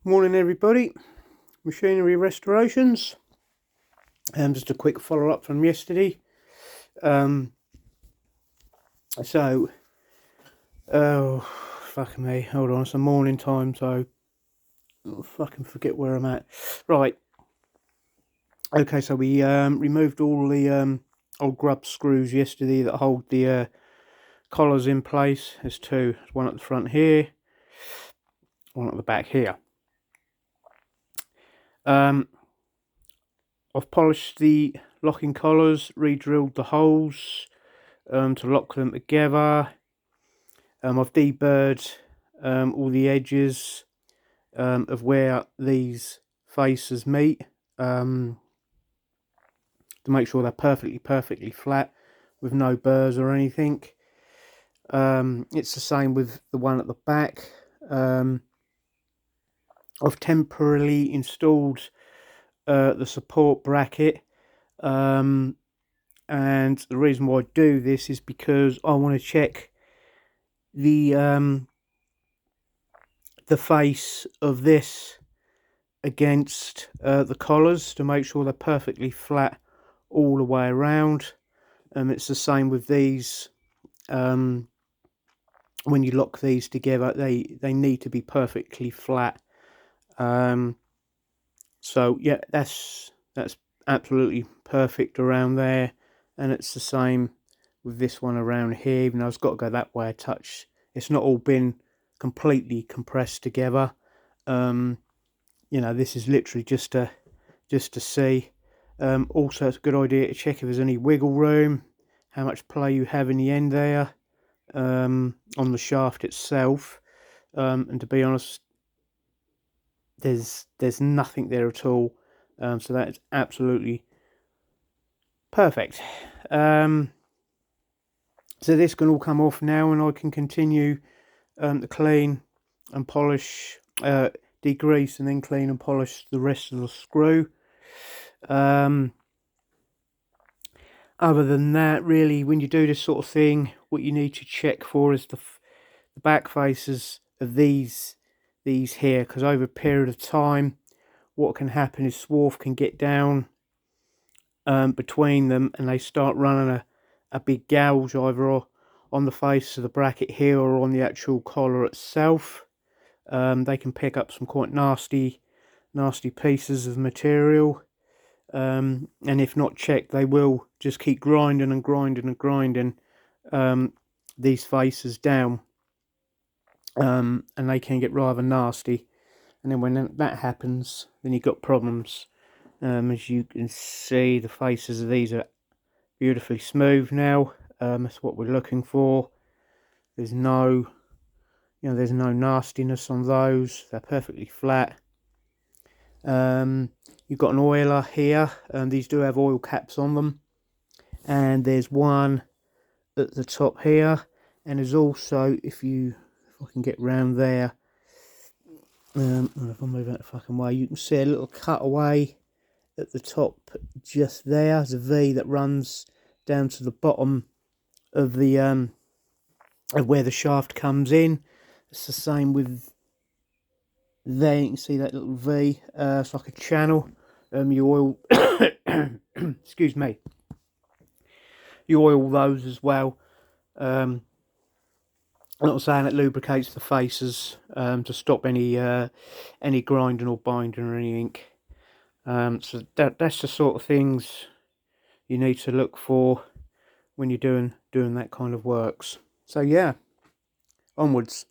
Morning everybody, Machinery Restorations. Just a quick follow up from yesterday. Oh fucking me, hold on, it's the morning time, so I'll fucking forget where I'm at. Right, okay, so we removed all the old grub screws yesterday that hold the collars in place. There's two, there's one at the front here, one at the back here. I've polished the locking collars, re-drilled the holes to lock them together. I've deburred all the edges of where these faces meet to make sure they're perfectly flat with no burrs or anything. It's the same with the one at the back. I've temporarily installed the support bracket, and the reason why I do this is because I want to check the face of this against the collars to make sure they're perfectly flat all the way around. It's the same with these. When you lock these together, they need to be perfectly flat. So yeah, that's absolutely perfect around there, and it's the same with this one around here. Even though it's got to go that way a touch, it's not all been completely compressed together. You know, this is literally just to see. Also, it's a good idea to check if there's any wiggle room, how much play you have in the end there, on the shaft itself. And to be honest, there's nothing there at all. So that is absolutely perfect. So this can all come off now, and I can continue to clean and polish, degrease and then clean and polish the rest of the screw. Other than that, really, when you do this sort of thing, what you need to check for is the back faces of these here, because over a period of time, what can happen is swarf can get down between them, and they start running a big gouge either on the face of the bracket here or on the actual collar itself. They can pick up some quite nasty pieces of material, and if not checked, they will just keep grinding these faces down, and they can get rather nasty. And then when that happens, then you've got problems. As you can see, the faces of these are beautifully smooth now. That's what we're looking for. There's no nastiness on those. They're perfectly flat. You've got an oiler here. These do have oil caps on them, and there's one at the top here, and there's also, if I can get round there, if I move out the fucking way, you can see a little cutaway at the top just there. There's a V that runs down to the bottom of the of where the shaft comes in. It's the same with there. You can see that little V. It's like a channel. You oil excuse me, you oil those as well. I'm not saying it lubricates the faces to stop any grinding or binding or anything. So that's the sort of things you need to look for when you're doing that kind of works. So yeah, onwards.